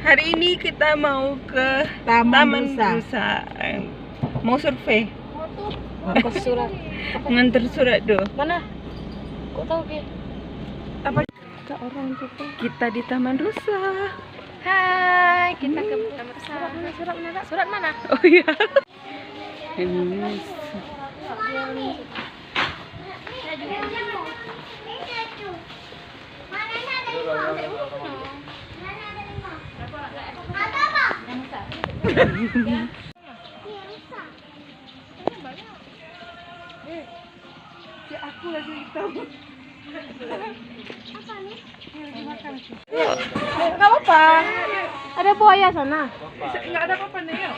Hari ini kita mau ke Taman Rusa. Mau survei. Ngantar surat. Ngantar surat doh. Mana? Kok tahu ke? Apa? Orang juga. Kita di Taman Rusa. Hai, kita ke Taman Rusa. Surat mana? Surat mana? Oh iya. Ini. Aku lagi hitam. Apa nih? Enggak apa-apa. Ada buaya sana. Enggak ada apa-apa nih, yuk.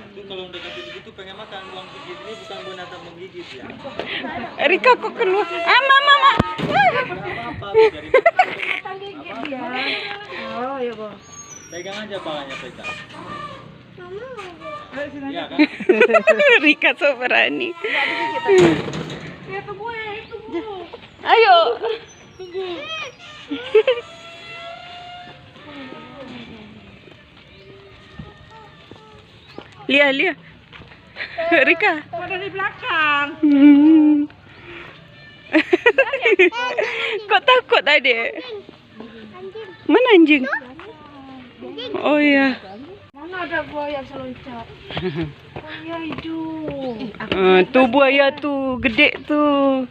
Itu kalau deketin gitu pengen makan uang gigit ini bukan binatang menggigit ya. Rika kok keluar? Mama. Apa dari Gigit dia. Oh, ya, Bu. pegang aja palanya pegang. Iya kan? Rika so berani. Ya, tunggu. Ayo. Lia. Rika. Ada di belakang. Kok takut adek? Mana anjing? Oh iya. Mana ada buaya seloncat? Buaya hidup. Tuh buaya tuh, gede tuh.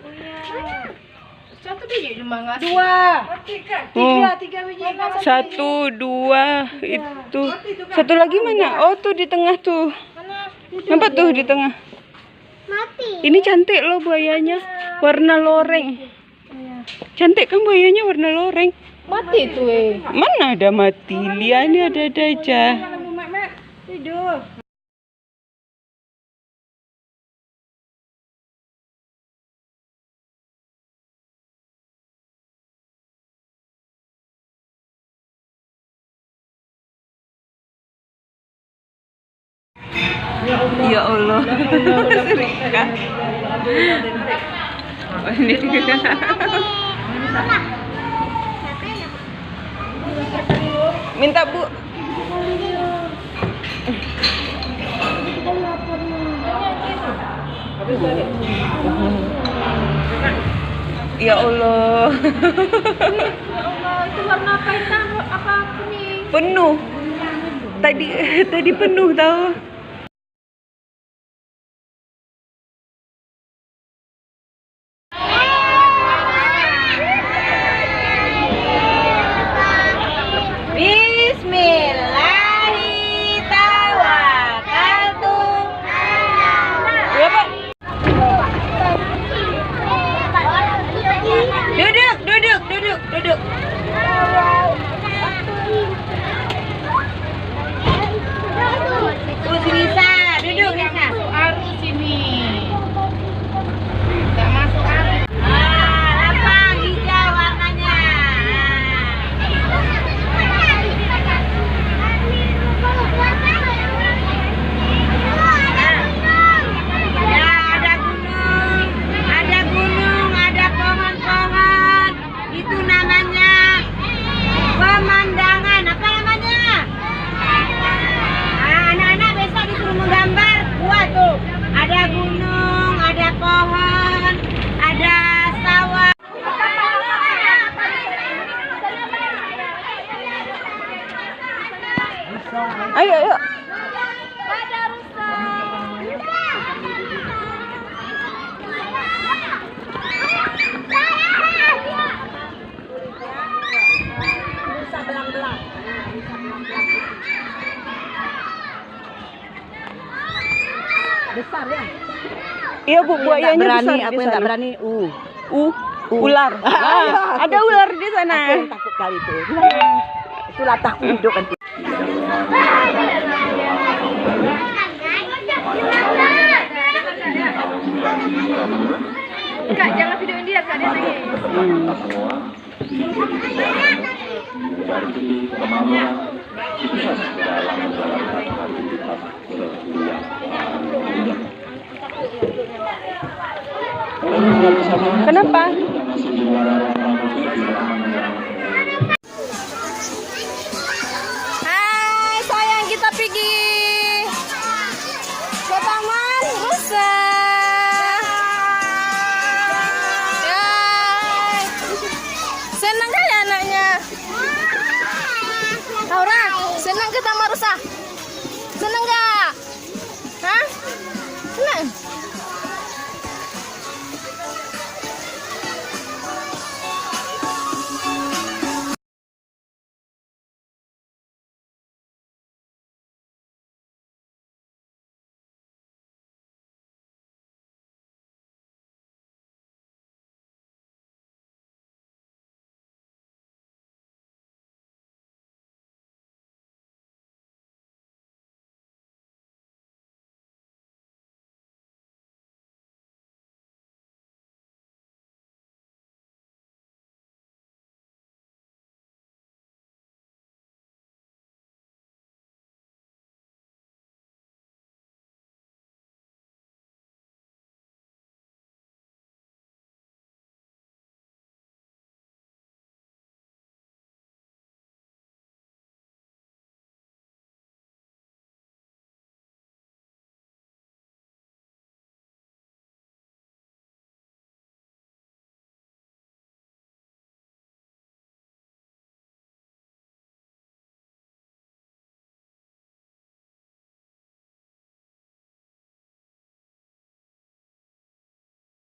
Satu biji cuma nggak dua. Tiga biji. 1, 2 itu. Satu lagi mana? Oh tuh di tengah tuh. Nampak tuh di tengah. Mati. Ini cantik loh buayanya, warna loreng. Cantik kan buayanya warna loreng. Mati tuh. Mana ada mati? Lia ini ada aja. Hidup. Ya Allah. Rika. Oh, ini juga. Minta Bu. Ya Allah. Itu warna apa hitam? Apa kuning? Penuh. Tadi penuh tahu. Duduk. Nisa, duduk Nisa. Arus sini. Enggak masuk arus. Lapang hijau warnanya. Ya, ada gunung, ada pohon-pohon. Itu namanya pemandangan. Apa namanya? Anak-anak besok disuruh menggambar. Buat tuh. Ada gunung, ada pohon, ada sawah. Ayo. Besar ya? Iya Bu, buayanya berani, besar. aku yang nggak berani. Ular. Ada ular di sana. Aku yang takut kali itu. Itu latahku hidup nanti. Kak, jangan videoin dia, Kak, dia lagi. Kenapa? Senang ke Taman Rusa? Senang gak?